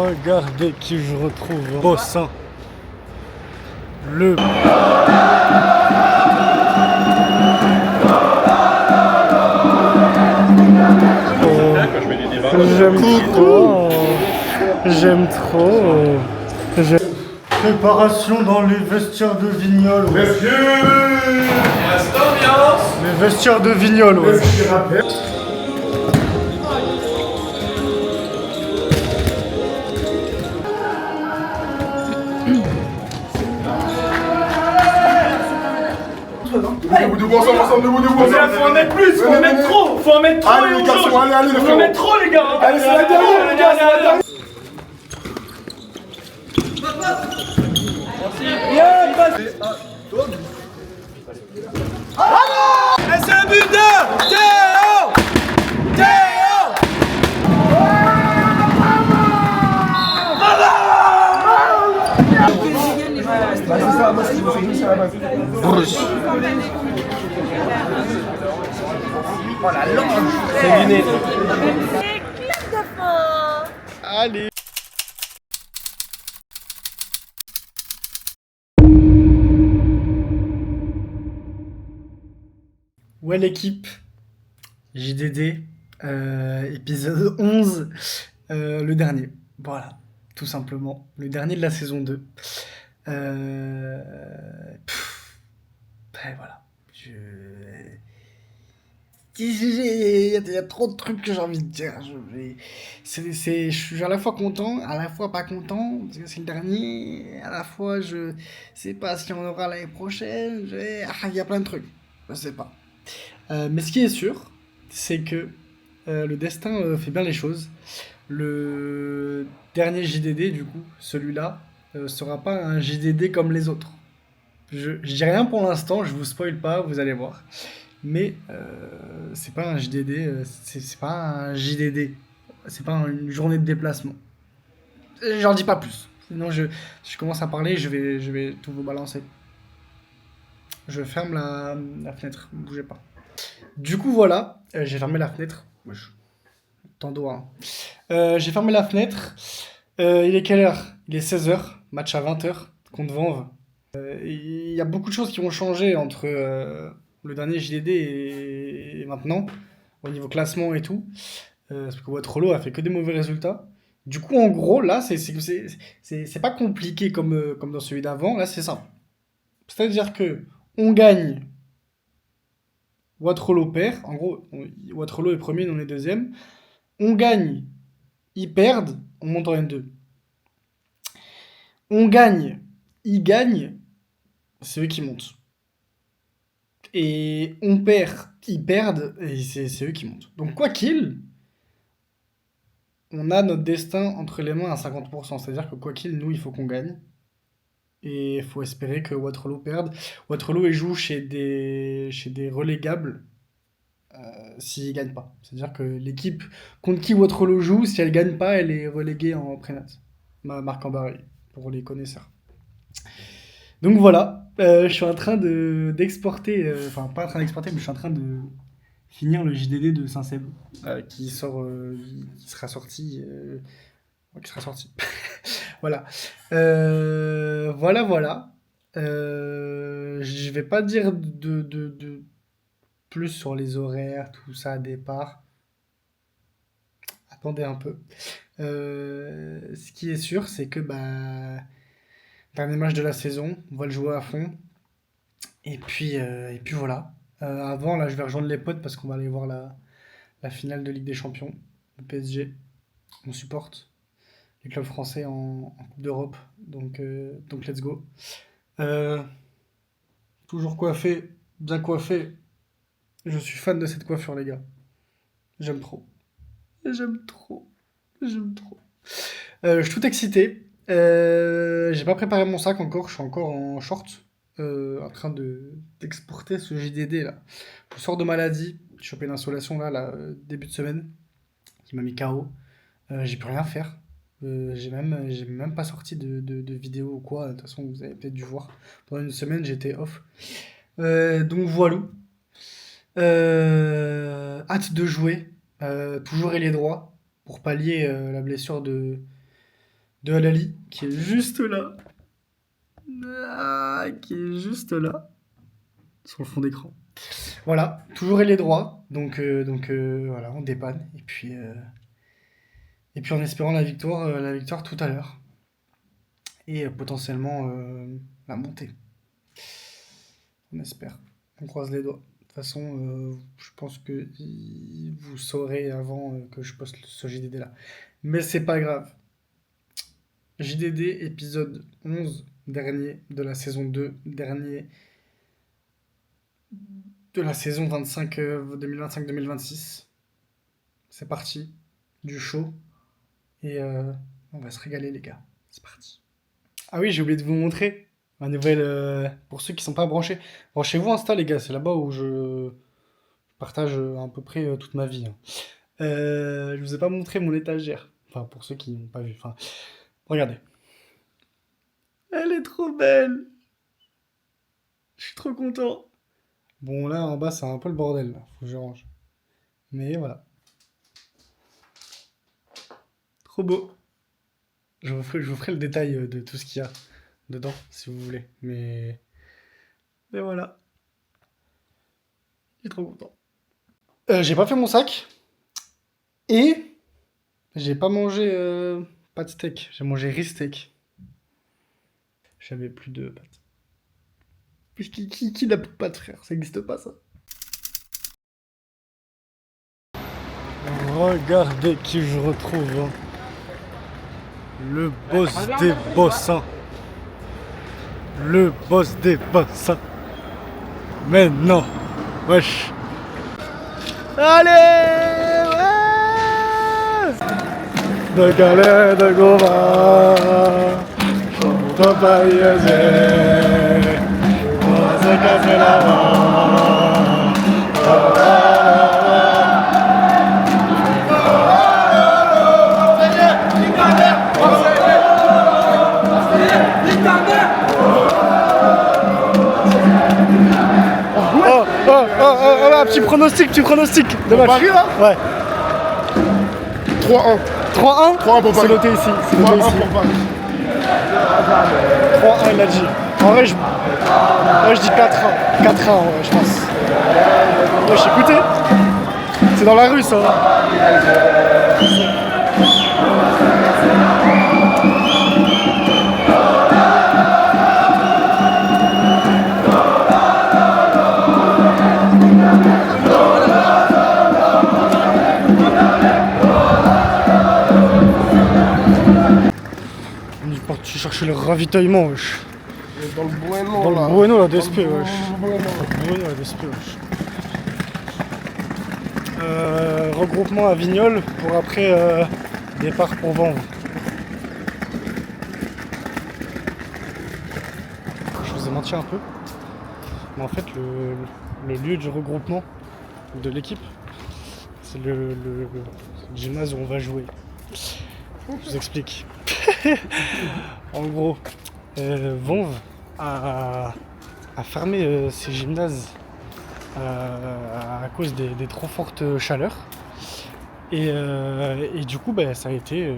Regardez qui je retrouve. Bossin. Le... J'aime trop. J'aime trop. Préparation dans les vestiaires de Vignol. Ouais. Les vestiaires de Vignol, ouais. Debout ensemble, debout ensemble. Faut en mettre plus, faut en mettre trop, faut en mettre trop. Allez les garçons, allez les faut en mettre trop les gars. Allez, c'est la dernière les gars, c'est la dernière. Et c'est un but de Théo. C'est ça, moi ce qu'il faut c'est la base. Oh la langue. C'est luné. Allez. Ouais l'équipe, JDD, épisode 11, le dernier, voilà, tout simplement, le dernier de la saison 2. Voilà, il y a trop de trucs que j'ai envie de dire. Je suis à la fois content, à la fois pas content, parce que c'est le dernier, à la fois je sais pas si on aura l'année prochaine, il y a plein de trucs, je sais pas. Mais ce qui est sûr, c'est que le destin fait bien les choses. Le dernier JDD, du coup, celui-là, sera pas un JDD comme les autres. Je dis rien pour l'instant, je vous spoil pas, vous allez voir. Mais c'est pas un JDD, c'est pas un JDD, c'est pas une journée de déplacement. J'en dis pas plus. Sinon, je commence à parler, je vais tout vous balancer. Je ferme la fenêtre, bougez pas. Du coup, voilà, j'ai fermé la fenêtre. Wesh, tant d'eau, hein. J'ai fermé la fenêtre. Il est quelle heure? Il est 16h, match à 20h contre Vanves. Il y a beaucoup de choses qui ont changé entre le dernier JDD et maintenant, au niveau classement et tout. Parce que Waterloo a fait que des mauvais résultats. Du coup, en gros, là, c'est pas compliqué comme dans celui d'avant. Là, c'est simple. C'est-à-dire que on gagne. Waterloo perd, en gros, Waterloo est premier, nous on est deuxième. On gagne, ils perdent, on monte en N2. On gagne, ils gagnent, c'est eux qui montent. Et on perd, ils perdent, et c'est eux qui montent. Donc quoi qu'il, on a notre destin entre les mains à 50%. C'est-à-dire que quoi qu'il, nous, il faut qu'on gagne. Et il faut espérer que Waterloo perde. Waterloo, il joue chez des relégables. S'ils ne gagnent pas. C'est-à-dire que l'équipe contre qui Waterloo joue, si elle ne gagne pas, elle est reléguée en prénat. Marc en barré, pour les connaisseurs. Donc voilà, je suis en train d'exporter, enfin pas en train d'exporter, mais je suis en train de finir le JDD de Saint-Seb, qui sera sorti. Voilà. Voilà. Je vais pas dire de plus sur les horaires, tout ça, départ. Attendez un peu. Ce qui est sûr, c'est que dernier match de la saison, on va le jouer à fond. Et puis voilà. Avant, là, je vais rejoindre les potes parce qu'on va aller voir la finale de Ligue des Champions, le PSG. On supporte les clubs français en Coupe d'Europe. Donc let's go. Toujours coiffé, bien coiffé. Je suis fan de cette coiffure, les gars. J'aime trop. J'aime trop. Je suis tout excité. J'ai pas préparé mon sac encore. Je suis encore en short. En train d'exporter ce JDD là. Je sors de maladie. J'ai chopé une insolation là, début de semaine. Qui m'a mis KO. J'ai pu rien faire. J'ai même pas sorti de vidéo ou quoi. De toute façon, vous avez peut-être dû voir. Pendant une semaine, j'étais off. Donc voilà. Hâte de jouer. Toujours ailier droit. Pour pallier la blessure de de Halali, qui est juste là. Ah, qui est juste là. Sur le fond d'écran. Voilà, toujours ailier droit. Donc voilà, on dépanne. Et puis en espérant la victoire tout à l'heure. Et potentiellement la montée. On espère. On croise les doigts. De toute façon, je pense que vous saurez avant que je poste ce JDD là. Mais c'est pas grave. JDD épisode 11, dernier de la saison 2, dernier de la saison 25 2025-2026. C'est parti. Du show. Et on va se régaler les gars. C'est parti. Ah oui, j'ai oublié de vous montrer ma nouvelle. Pour ceux qui sont pas branchés. Branchez-vous Insta les gars, c'est là-bas où je partage à peu près toute ma vie. Hein. Je vous ai pas montré mon étagère. Enfin, pour ceux qui n'ont pas vu. Enfin, regardez. Elle est trop belle. Je suis trop content. Bon, là, en bas, c'est un peu le bordel. Là. Faut que je range. Mais voilà. Trop beau. Je vous ferai le détail de tout ce qu'il y a dedans, si vous voulez. Mais voilà. Je suis trop content. J'ai pas fait mon sac. Et j'ai pas mangé pas de steak. J'ai mangé riz steak. J'avais plus de pâtes. Qui n'a plus de pâtes, frère? Ça n'existe pas, ça. Regardez qui je retrouve. Hein. Le boss des boss. Hein. Le boss des boss. Hein. Mais non. Wesh. Allez, ouais. De galère, de goma. Papayaze. C'est café là-bas. Un petit pronostic de match. Paris là Ouais. 3-1. 3-1 3-1 pour Paris. C'est noté ici. 3-1 pour Paris. 3-1 il a dit. En vrai je dis 4-1. 4-1 en vrai je pense. Wesh écoutez. C'est dans la rue ça. Tu cherches le ravitaillement, wesh. Dans le Bueno Dans là. le Bueno, la DSP, wesh. Bueno. Bueno, la DSP, wesh. Regroupement à Vignoles pour après départ pour Vanves. Je vous ai menti un peu. Mais en fait, le lieu du regroupement de l'équipe, c'est le gymnase où on va jouer. Je vous explique. En gros, Vanves a fermé ses gymnases à cause des trop fortes chaleurs. Et du coup, ça a été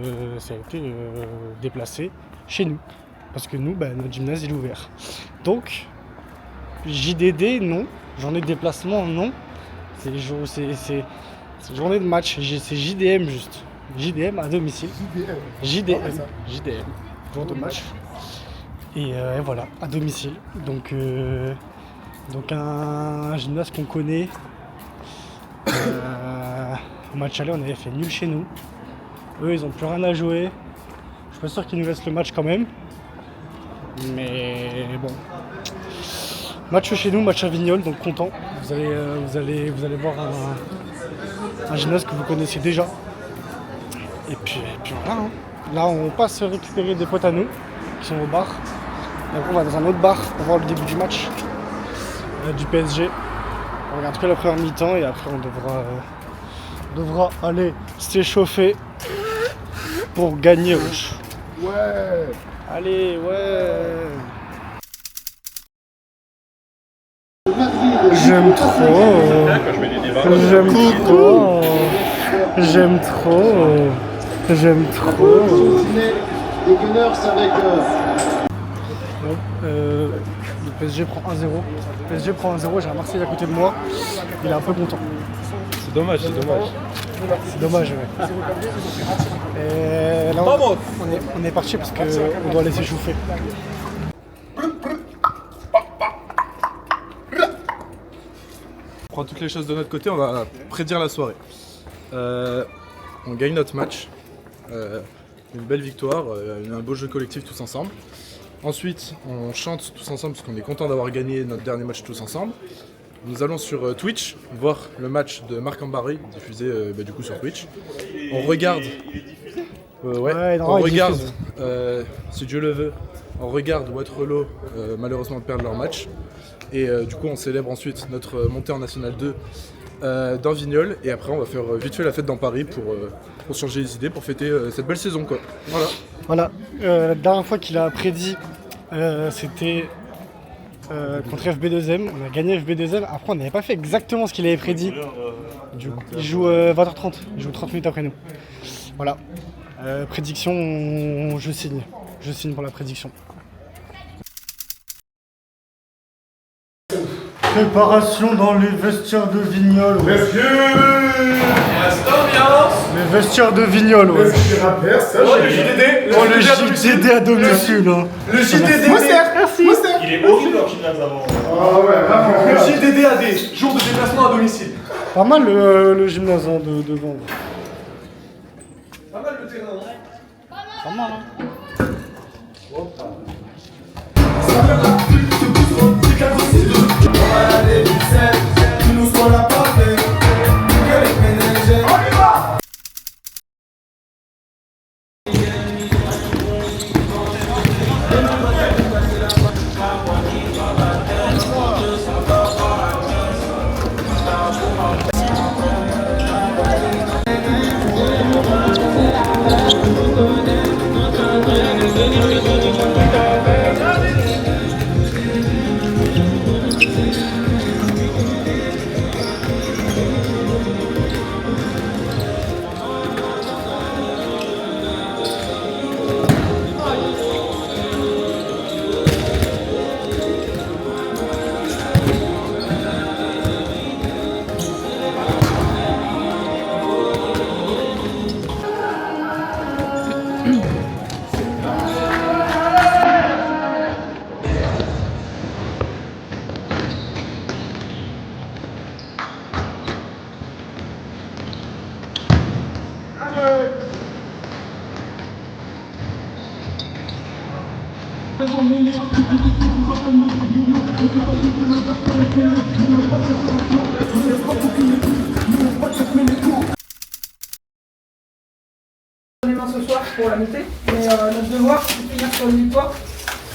déplacé chez nous. Parce que nous, notre gymnase il est ouvert. Donc, JDD, non. Journée de déplacement, non. C'est journée de match. C'est JDM juste. JDM à domicile. JDM. JDM. Jour de match. Et voilà, à domicile. Donc un gymnase qu'on connaît. Au match aller, on avait fait nul chez nous. Eux, ils ont plus rien à jouer. Je suis pas sûr qu'ils nous laissent le match quand même. Mais bon. Match chez nous, match à Vignoles, donc content. Vous allez voir un gymnase que vous connaissez déjà. Et puis voilà. Hein. Là, on passe récupérer des potes à nous qui sont au bar. Et après, on va dans un autre bar pour voir le début du match du PSG. On regarde que la première mi-temps et après, on devra aller s'échauffer pour gagner. Ouais. Allez, ouais. J'aime trop. des Gunners avec... Bon, le PSG prend 1-0. Le PSG prend 1-0, j'ai un Marseille à côté de moi. Il est un peu content. C'est dommage, c'est dommage. C'est dommage, ouais. Et là, on est parti parce qu'on doit laisser chauffer. On prend toutes les choses de notre côté, on va prédire la soirée. On gagne notre match. Une belle victoire, un beau jeu collectif tous ensemble. Ensuite, on chante tous ensemble parce qu'on est content d'avoir gagné notre dernier match tous ensemble. Nous allons sur Twitch voir le match de Marc Ambary, diffusé du coup sur Twitch. On regarde. On regarde, si Dieu le veut, on regarde Waterloo malheureusement perdre leur match. Et du coup, on célèbre ensuite notre montée en National 2 dans Vignoles. Et après, on va faire vite fait la fête dans Paris pour changer les idées, pour fêter cette belle saison, quoi. Voilà. La dernière fois qu'il a prédit, c'était contre FB2M. On a gagné FB2M. Après, on n'avait pas fait exactement ce qu'il avait prédit. Du coup, il joue 20h30. Il joue 30 minutes après nous. Voilà. Prédiction, je signe. Je signe pour la prédiction. Préparation dans les vestiaires de Vignoles. Ouais. Les vestiaires de Vignoles, ouais. Le JDD. Oh, le JDD à domicile, hein. Le JDD. Merci. Il est horrible en gymnase avant. Ah ouais, Le JDD AD, jour de déplacement à domicile. Pas mal le gymnase hein, de Vendre. Pas mal le terrain. Pas mal, hein. Les mains ce soir pour la montée, mais notre devoir c'est de finir sur une victoire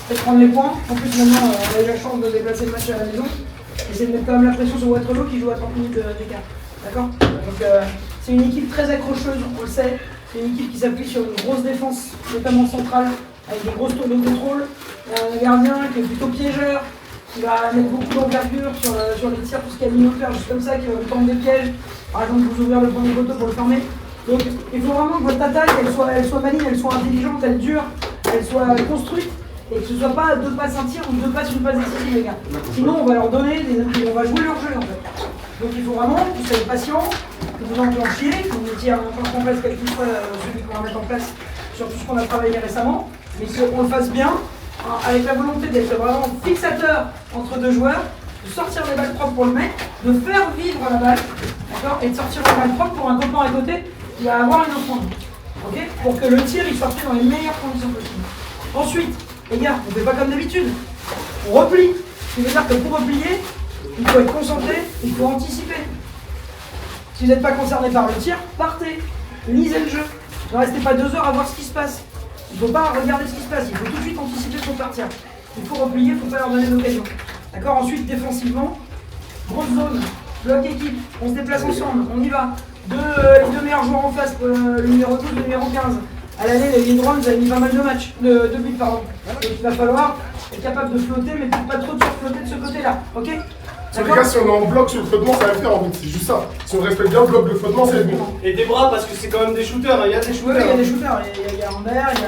et de prendre les points. En plus maintenant on a eu la chance de déplacer le match à la maison et c'est de mettre quand même la pression sur Waterloo qui joue à 30 minutes d'écart. D'accord. Donc c'est une équipe très accrocheuse, on le sait. C'est une équipe qui s'appuie sur une grosse défense, notamment centrale, avec des grosses tours de contrôle. Un gardien qui est plutôt piégeur, qui va mettre beaucoup d'envergure sur les tirs, tout ce qu'il y a de faire, juste comme ça, qui va vous tendre des pièges. Par exemple, vous ouvrir le premier poteau pour le fermer. Donc il faut vraiment que votre attaque elle soit maligne, elle soit intelligente, elle dure, elle soit construite et que ce soit pas 2 passes un tir ou 2 passes une passe décisive les gars. Sinon on va leur donner, on va jouer leur jeu en fait. Donc il faut vraiment que vous soyez patient, que vous enclenchiez, que vous mettiez en place quel que soit celui qu'on va mettre en place sur tout ce qu'on a travaillé récemment, mais qu'on le fasse bien, avec la volonté d'être vraiment fixateur entre 2 joueurs, de sortir les balles propres pour le mec, de faire vivre la balle, d'accord, et de sortir les balles propres pour un copain à côté. Il va avoir une autre envie, ok, pour que le tir il soit fait dans les meilleures conditions possibles. Ensuite, les gars, on ne fait pas comme d'habitude, on replie. Ce qui veut dire que pour replier, il faut être concentré, il faut anticiper. Si vous n'êtes pas concerné par le tir, partez, lisez le jeu. Ne restez pas 2 heures à voir ce qui se passe. Il ne faut pas regarder ce qui se passe, il faut tout de suite anticiper pour partir. Il faut replier, il ne faut pas leur donner d'occasion. D'accord. Ensuite, défensivement, grosse zone, bloc équipe, on se déplace ensemble, on y va. Les 2 meilleurs joueurs en face, le numéro 12 et le numéro 15. À l'année, les droits nous avaient mis pas mal de matchs, de buts, pardon. Donc il va falloir être capable de flotter, mais pas trop de surflotter de ce côté-là, ok? Les gars, si on est en bloc sur le flottement, ça va le faire en fait, c'est juste ça. Si on respecte bien le bloc de flottement, c'est bon. Et des bras parce que c'est quand même des shooters, il y a des shooters. Oui, il y a des shooters, il y a Amber, il y a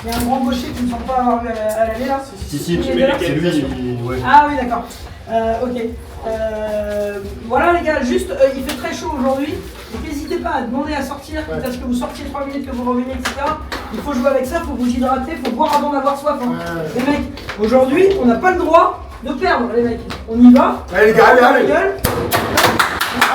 Il y a un grand gaucher qui ne me semble pas avoir vu à l'année là. Si, Il est là. c'est lui. Ouais. Ah oui, d'accord. Ok. Voilà les gars, juste, il fait très chaud aujourd'hui. Donc n'hésitez pas à demander à sortir, quitte à ce que vous sortiez 3 minutes, que vous reveniez, etc. Il faut jouer avec ça, il faut vous hydrater, il faut boire avant d'avoir soif. Hein. Les mecs, aujourd'hui, on n'a pas le droit de perdre, les mecs. On y va. Allez les gars, allez. Gueule.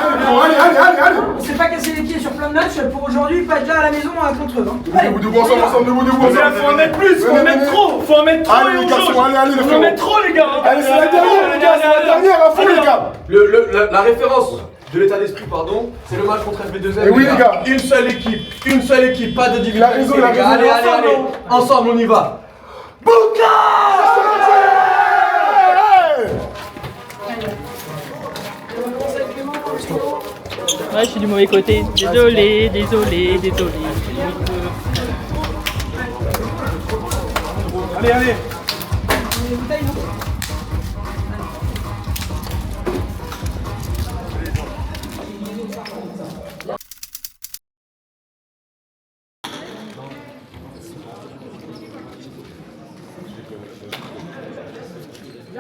Allez. On s'est pas cassé les pieds sur plein de matchs pour aujourd'hui pas être là à la maison contre eux. Hein. Allez, Debout ensemble. Faut en mettre plus, faut en mettre trop, faut en mettre trop. Allez les gars, allez les Faut en mettre trop les gars. Allez, c'est la dernière les gars, c'est la dernière, à fond les gars. La référence de l'état d'esprit, pardon, c'est le match contre FB2M. Et oui les gars. Une seule équipe, pas de division. Il a raison. Allez, ensemble on y va. Ouais, je suis du mauvais côté. Désolé. Allez.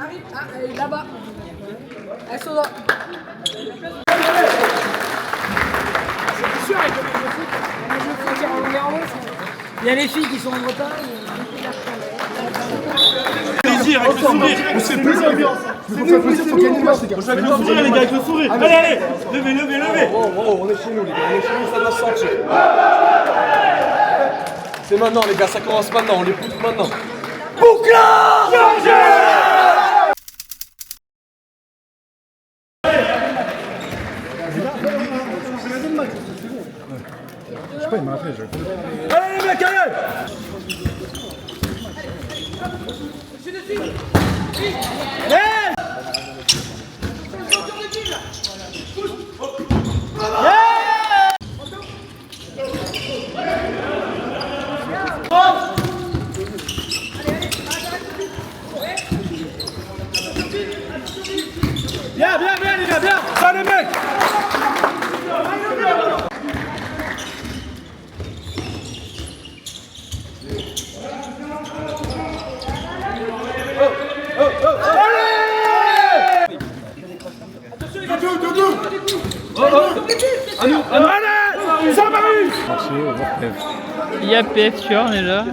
j'arrive. Ah, elle est là-bas. Elle sont là. C'est sûr, avec le match de foot. Le match de foot qui est en longueur d'onde. Il y a les filles qui sont en Bretagne. Plaisir avec le sourire. C'est plus ambiance. Faut gagner le match les gars. Avec le sourire les gars, avec le sourire. Allez. Levez. Oh, on est chez nous, les gars, ça doit sortir. C'est maintenant, les gars, ça commence maintenant, on les pousse maintenant. Allez les mecs, allez. Bien les gars, bien. Ça les mecs. Allez, ça va. Il y a PF sur déjà.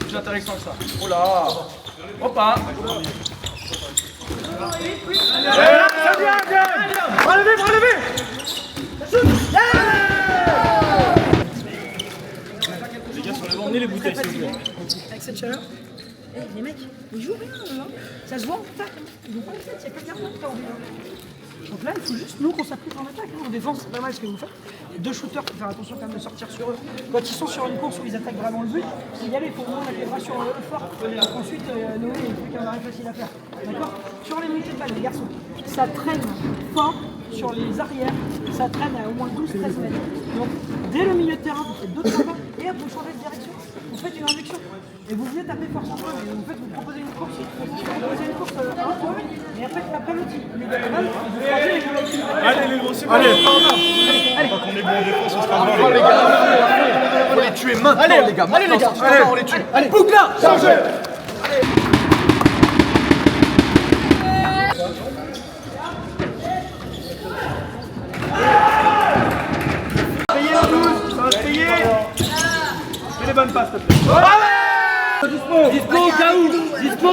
Plus intéressant que ça. Oh là. Hop là. Relevez. Les gars, sur le banc, emmenez les bouteilles, s'il vous plaît. Avec cette chaleur. Les mecs, ils jouent rien là. Ça se voit en attaque. Ils n'ont pas les têtes, il n'y a pas de garde qui en Donc là, il faut juste nous qu'on s'applique en attaque. En défense, c'est pas mal ce que vous faites. Il y a deux shooters, il faut faire attention quand même de sortir sur eux. Quand ils sont sur une course où ils attaquent vraiment le but, il faut y aller, il faut vraiment mettre les bras sur le fort. Donc ensuite, Noé, il y a des trucs qui arrivent faciles à faire. D'accord. Sur les montées de balle, les garçons, ça traîne fort sur les arrières, ça traîne à au moins 12-13 mètres. Donc dès le milieu de terrain, vous faites 2-3 pas et hop, vous changez de direction, vous faites une induction. Et vous venez taper fort sur eux, et vous proposez une course, un peu, et après l'autre, Allez les gros, c'est bon. Allez. Tant qu'on est bon en défense, on se passe Oh les gars, faut les tuer maintenant, les gars. Allez les gars, on les tue. Allez, Boucla, chargez. Fais les bonnes passes, s'il te plaît. Allez. Dispo, Kaou. Dispo.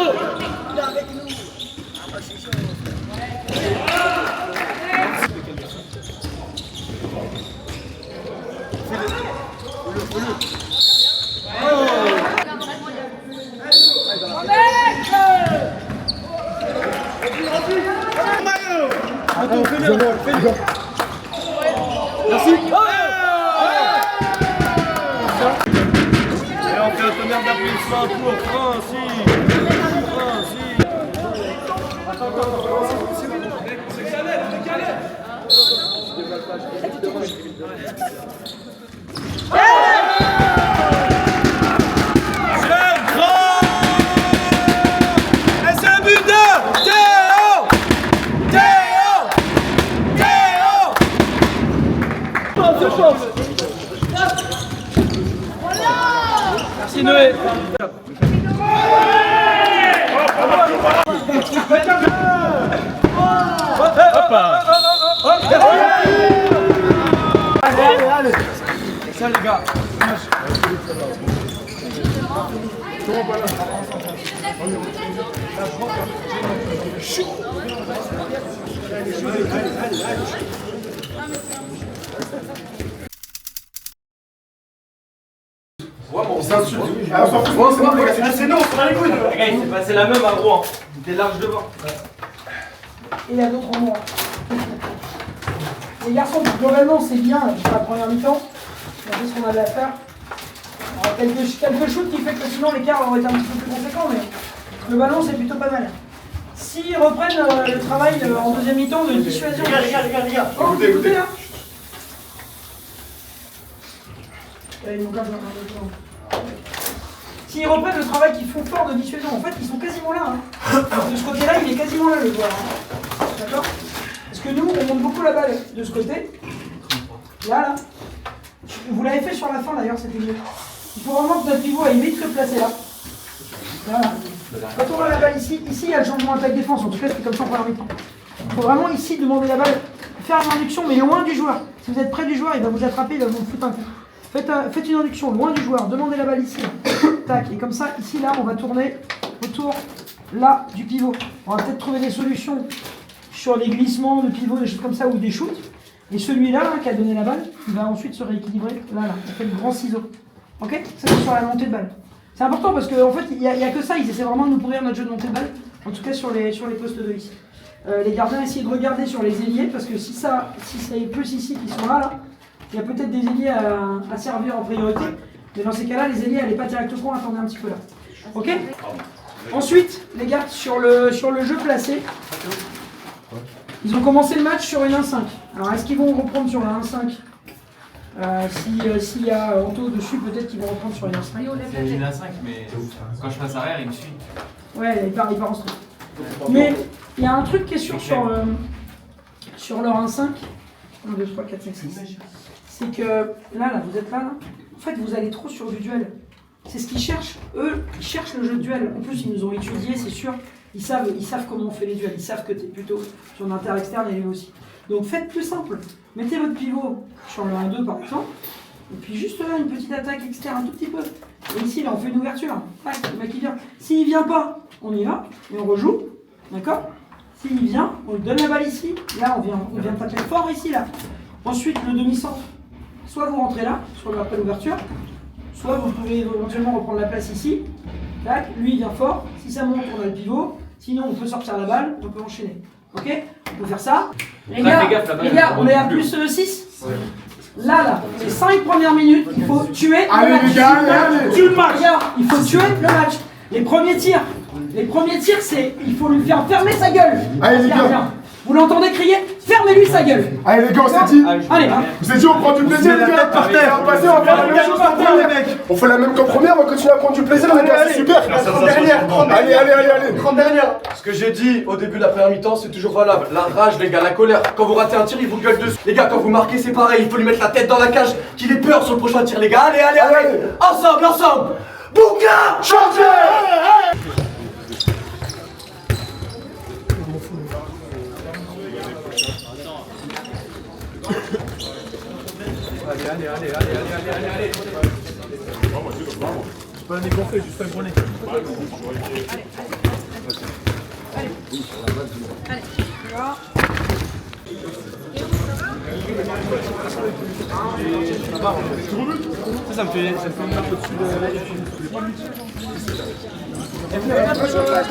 Merci. Et on fait un tonnerre d'applaudissements pour Francis. C'est calé. Merci Noé. Allez. Ça les gars. On s'insulte. Ah, on s'en fout, c'est bon, les gars, c'est nous, on s'en bat les couilles. Les gars, il s'est passé la même à Rouen. Il était large devant. Et il y a d'autres en moins. Les garçons, globalement, c'est bien pour la première mi-temps. On a fait ce qu'on avait à faire. Quelques shoots qui fait que sinon l'écart aurait été un petit peu plus conséquent, mais globalement, c'est plutôt pas mal. S'ils reprennent le travail en deuxième mi-temps de dissuasion. Les gars. Oh, écoutez là. S'ils reprennent le travail qu'ils font fort de dissuasion, en fait, ils sont quasiment là. Hein. De ce côté-là, il est quasiment là, le joueur. Hein. D'accord? Parce que nous, on monte beaucoup la balle de ce côté. Là. Vous l'avez fait sur la fin, d'ailleurs, c'était mieux. Il faut vraiment que notre pivot aille vite se placer là. Voilà. Quand on a la balle ici, il y a le changement attaque-défense. En tout cas, c'est comme ça en première mi-temps. Il faut vraiment ici demander la balle, faire une induction, mais loin du joueur. Si vous êtes près du joueur, il va vous attraper, il va vous foutre un coup. Faites une induction loin du joueur, demandez la balle ici. Tac, et comme ça, ici, là, on va tourner autour, là, du pivot. On va peut-être trouver des solutions sur les glissements de pivot, des choses comme ça, ou des shoots. Et celui-là, qui a donné la balle, il va ensuite se rééquilibrer. Là, on fait le grand ciseau. Ok? Ça, c'est sur la montée de balle. C'est important parce qu'en fait, il n'y a que ça, ils essaient vraiment de nous pourrir notre jeu de montée de balle. En tout cas, sur les postes de ici. Les gardiens, essayez de regarder sur les ailiers, parce que si c'est plus ici qui sont là, il y a peut-être des ailiers à servir en priorité. Mais dans ces cas-là, les ailiers, n'allez pas direct au coin, attendez un petit peu là. Ok? Ensuite, les gars, sur le jeu placé, ils ont commencé le match sur une 1-5. Alors, est-ce qu'ils vont reprendre sur un 1-5? S'il y a Anto dessus, peut-être qu'ils vont reprendre sur une 1-5. C'est une 1-5, mais quand je passe arrière, il me suit. Ouais, il part en stress. Mais il y a un truc qui est sûr sur leur 1-5. 1, 2, 3, 4, 5, 6. C'est que là, vous êtes là. En fait, vous allez trop sur du duel. C'est ce qu'ils cherchent. Eux, ils cherchent le jeu de duel. En plus, ils nous ont étudié, c'est sûr. Ils savent comment on fait les duels. Ils savent que tu es plutôt sur l'inter-externe et lui aussi. Donc faites plus simple. Mettez votre pivot sur le 1-2 par exemple. Et puis juste là, une petite attaque externe un tout petit peu. Et ici, là, on fait une ouverture. Tac, le mec il vient. S'il vient pas, on y va et on rejoue. D'accord? S'il vient, on lui donne la balle ici. Là, on vient taper fort ici, là. Ensuite, le demi-centre. Soit vous rentrez là, après l'ouverture. Soit vous pouvez éventuellement reprendre la place ici. Tac, lui il vient fort. Si ça monte, on a le pivot. Sinon, on peut sortir la balle, on peut enchaîner. Ok? On peut faire ça. Les gars, on est à plus 6. Là, les 5 premières minutes, il faut tuer le match. Les gars, allez. Tue le match. Il faut tuer le match. Les premiers tirs, c'est il faut lui faire fermer sa gueule. Allez, les gars. Vous l'entendez crier? Fermez-lui sa gueule. Allez les gars, on s'est dit. Allez. Vous êtes dit, on prend du plaisir les gars. Par terre. On va passer, on va faire la même chose par terre les mecs. On fait la même qu'en première, on va continuer à prendre du plaisir les gars, c'est super. Allez. 30 dernières. Ce que j'ai dit au début de la première mi-temps, c'est toujours valable. La rage, les gars, la colère. Quand vous ratez un tir, il vous gueule dessus. Les gars, quand vous marquez, c'est pareil. Il faut lui mettre la tête dans la cage, qu'il ait peur sur le prochain tir, les gars. Allez. Ensemble. Bouga, changez. Allez. C'est pas un nez gonflé, juste un gros nez. Ça me fait une marque au-dessus de...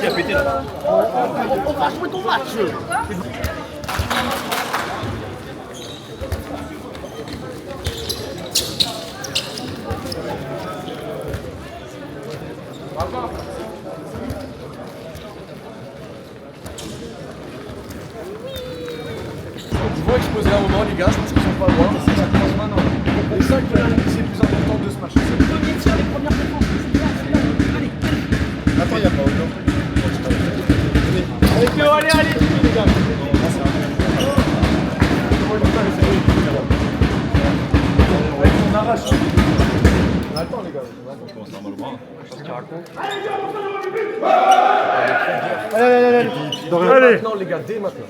Qui a pété là. On va jouer ton match. Ils vont exploser à un moment, les gars, je pense qu'ils sont pas loin. Ça commence maintenant. Et ça, c'est le plus important de ce match. Les premiers tirs, les premières défenses. Allez. Attends, il y a pas autant. Allez Théo, allez les gars. On arrache. On attend les gars. Allez, maintenant les gars, dès maintenant.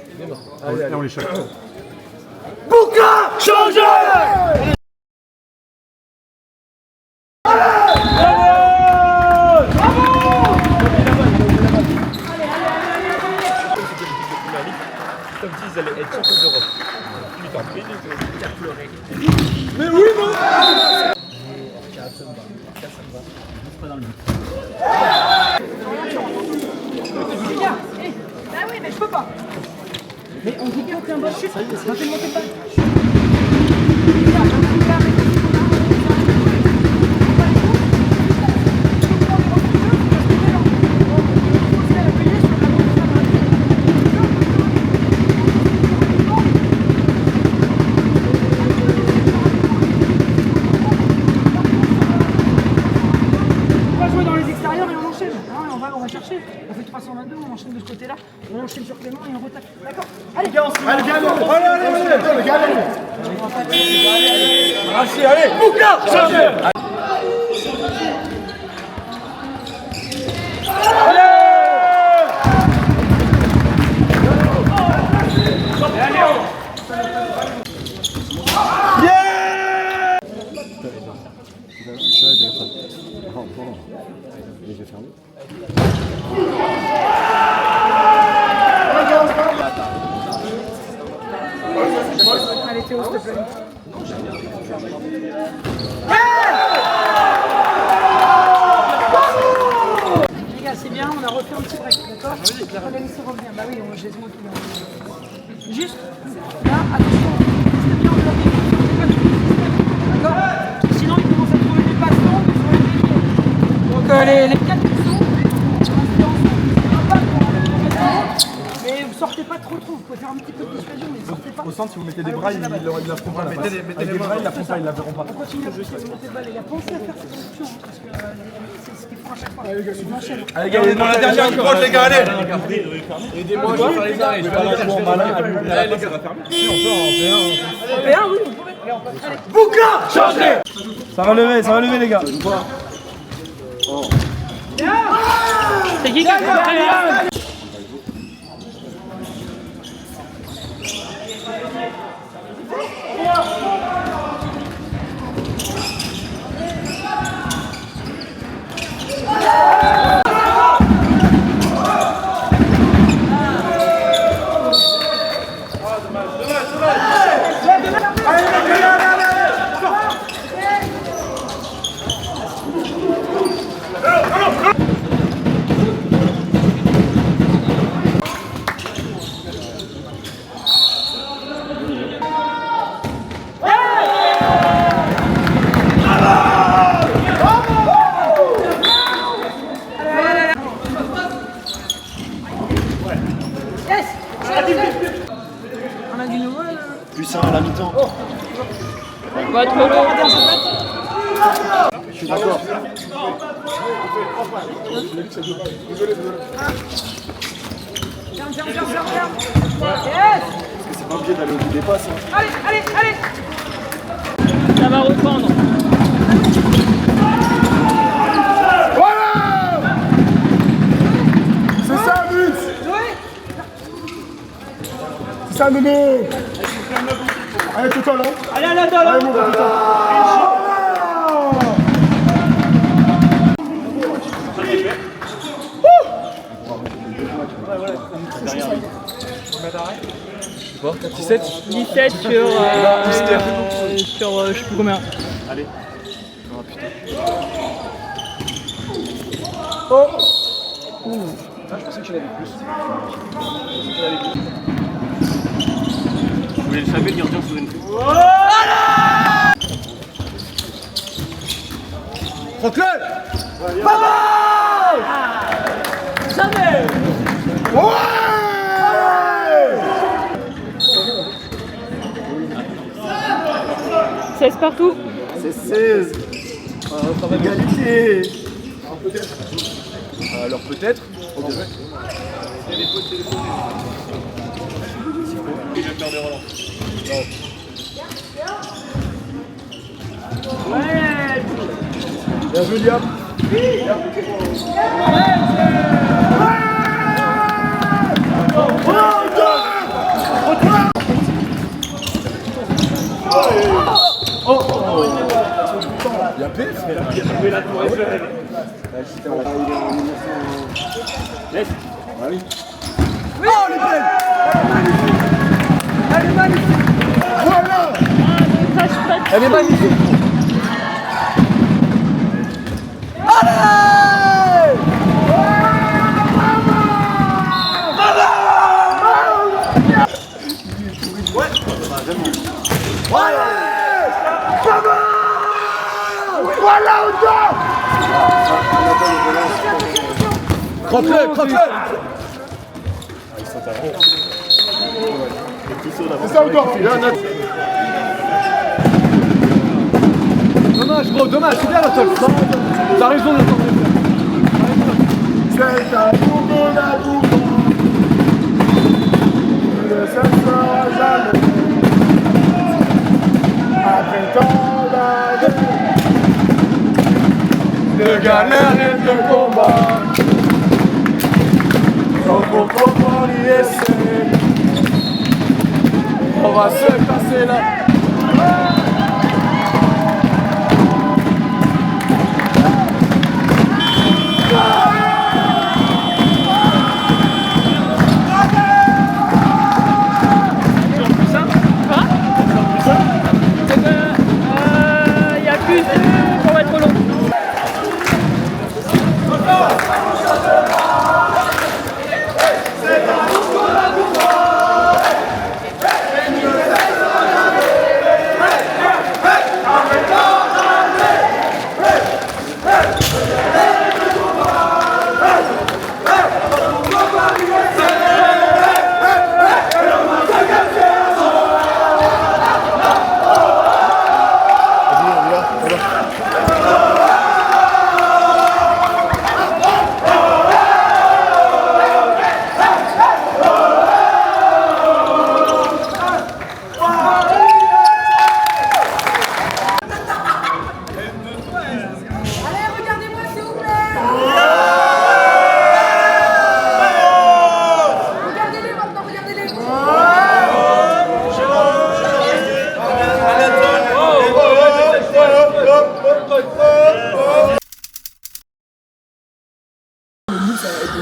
Allez, on les choque. Bouka changé. Mais oui, non. Bah oui, mais je peux pas. Mais on dit qu'il n'y a aucun bon chute. Montez, montez pas. On va jouer dans les extérieurs et on enchaîne. On va chercher. On fait 322, on enchaîne de ce côté-là. On enchaîne sur Clément et on retape. D'accord? Allez, Allez, les gars, allez. Arrachez, allez. Bouka changé. allez Théo, s'il te plaît. Les gars, c'est bien, on a refait un petit break, d'accord? Organiser revient. Bah oui, j'ai ce mot qui vient. Juste, là, attention, restez bien enveloppé. D'accord? Sinon, ils commencent à trouver des passements, mais sur les pieds. Donc, les 4 qui sont, mais vous sortez pas trop, vous pouvez faire un petit peu de dissuasion, mais sortez pas. Au centre, si vous mettez des bras, ils la feront pas. Avec des bras, ils la feront pas, ils la verront pas. On continue à pousser, monter balle, les gars. Pensez à faire cette option, parce que c'est ce qu'ils font à chaque fois. Allez, les gars, c'est enchaîne. Allez, les gars, dans la dernière ligne droite, les gars, allez. Aidez-moi, je vais faire les arrêts. Je vais faire les malin. Allez, les gars, ça va faire. On fait un, oui, vous pouvez. Allez. Bouka changé. Ça va lever, les gars. C'est qui a fait? On a du nouveau là. Puissant à la mi-temps. Pas trop lourd. Je suis d'accord. Ferme. Yes. C'est pas obligé d'aller au bout des passes. Allez. Ça va reprendre. C'est ça, but. C'est ça, Nono. Allez, tout à l'heure. Allez, allez, mon gars, putain. Quoi 17 17 sur je sais plus combien. Allez. Oh putain. Oh. Ah, je pensais que tu l'avais plus. Vous voulez le savoir, le gardien sur une. Prends-le. Jamais. Ouais. 16 partout. C'est 16. Égalité. Alors peut-être. On dirait. Il vient de faire des relents. Ouais. Bien joué, Liam. Il y a PF, mais la tour est pleine. Laisse. Allez. Oh, elle est belle. Elle est magnifique. Voilà. Elle est magnifique. Allez. Ouais. Voilà. Voilà, autant. Croque-le, croque-le. C'est ça encore. Dommage gros, dommage, c'est bien la top. T'as raison de l'attendre. C'est un bourgon d'un bourgon. Ça ne sera jamais. Après tant d'années de galère et de combat, quand on comprend l'ISC, on va se casser là. Il y a plus pour être long.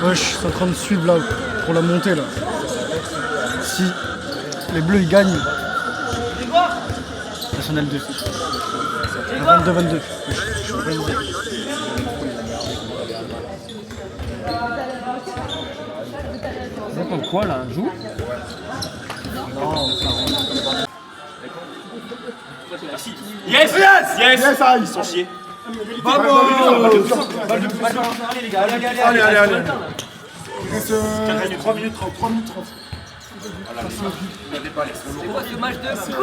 Ouais, je suis en train de suivre là pour la montée là. Si les bleus ils gagnent, National 2. 22-22. C'est comme quoi là, joue? Yes, yes, yes. Yes, ah, ils sont chiés. Vamos. Allez les gars, Allez, allez, allez. Il reste 3 minutes 30. 3 minutes 30. C'est quoi ce match de con?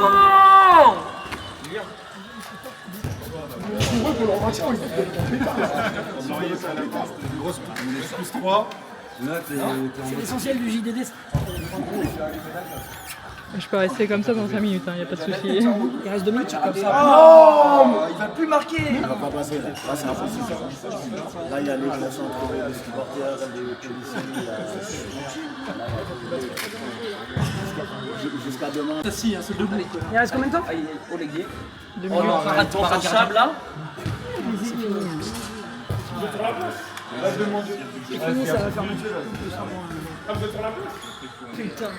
Plus 3. C'est l'essentiel du JDD. Je peux rester comme ça dans 5 minutes, il n'y a pas de souci. Il reste 2 minutes, comme ça. Oh, Il va plus marquer. Ça va pas passer là. Là, c'est impossible. Là, il y a les classes entre les supporters, les policiers. Jusqu'à demain. C'est debout. Il reste combien de temps? Au légué. 2 Oh minutes. non, parade chable là. C'est fini, ça va faire mon jeu. Putain.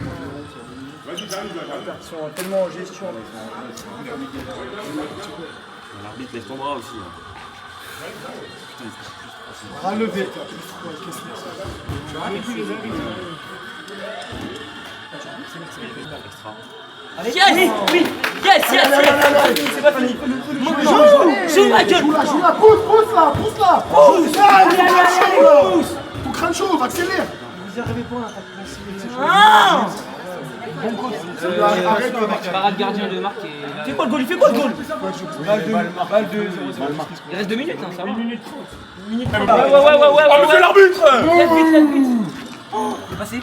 Ils sont tellement en gestion. L'arbitre lève ton bras aussi. Relevé. Yes, oui, yes, yes, yes. C'est pas fini. Joue ma gueule. Joue là, pousse là, pousse là. Pousse. Allez, ton crâne chaud, va accélérer. Vous arrivez pas à Arrête. Parade gardien de marque et... Fais quoi le goal? Il fait quoi le goal? Balle 2. Il reste 2 minutes, hein, ça va. 1 minute 30. Oh, monsieur l'arbitre! Lève vite. Oh, il est passé.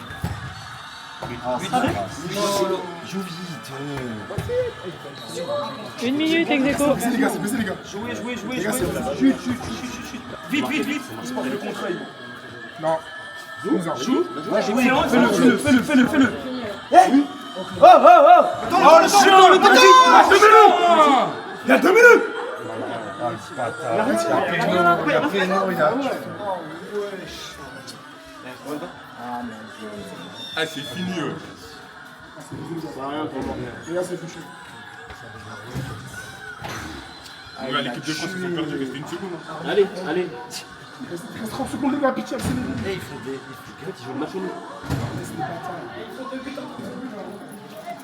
Joue vite. 1 minute, ex aequo. C'est les gars, c'est baisé les gars. Jouez. Les gars, c'est chut. Vite. Le contrat, non. Fais-le. Oh le chien, le petit. Il y a 2 minutes. Ah, c'est fini. Les gars, c'est touché. L'équipe de France, ils ont perdu, il restait 1 seconde. Allez. Il reste 30 secondes, les gars, pitié, accélérez. Ils jouent le match au nous.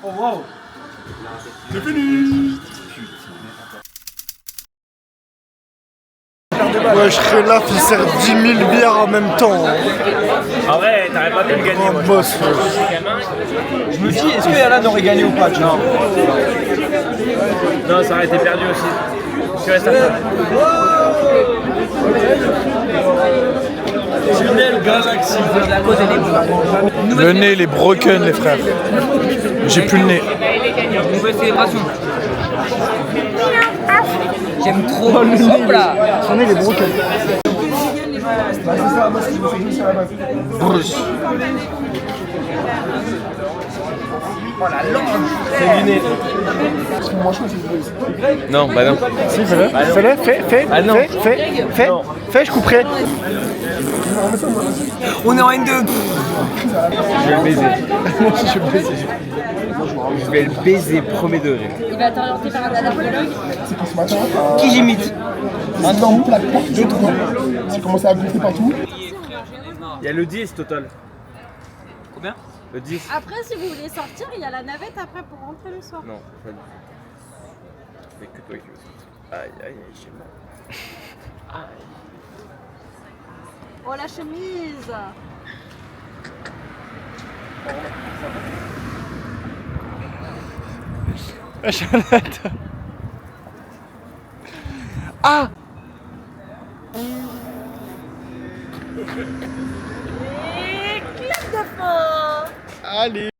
Oh wow. C'est fini. Ouais, je serais là, il sert 10 000 bières en même temps. En vrai, t'aurais pas pu le gagner. Un boss. Je me dis, est-ce que Yalan aurait gagné ou pas? Non, ça aurait été perdu aussi. Tu restes à faire. Galaxy. Le nez, il est broken, les frères. J'ai plus le nez. Nouvelle célébration. J'aime trop. Hop là. Son nez, il est broken. Bah, c'est ça, moi, c'est à la base. Bruce. Oh la langue. C'est luné. Moi, je pense que c'est Non, bah non. Si, fais-le. Fais-le, fais. Ah non. Fais, je couperai. On est en N2. Je vais le baiser. Je vais le baiser, premier degré. Il va t'orienter vers un allergologue. c'est que ce matin, Qui j'imite? un homme la porte de toi. C'est commencé à gonfler partout. Il y a le 10 total. Combien? Le 10. Après, si vous voulez sortir, il y a la navette après pour rentrer le soir. Non, pas du tout. Mais que toi qui veux sortir. Aïe, j'ai mal. Oh la chemise. Charlotte. Ah! Et clap de fin. Allez!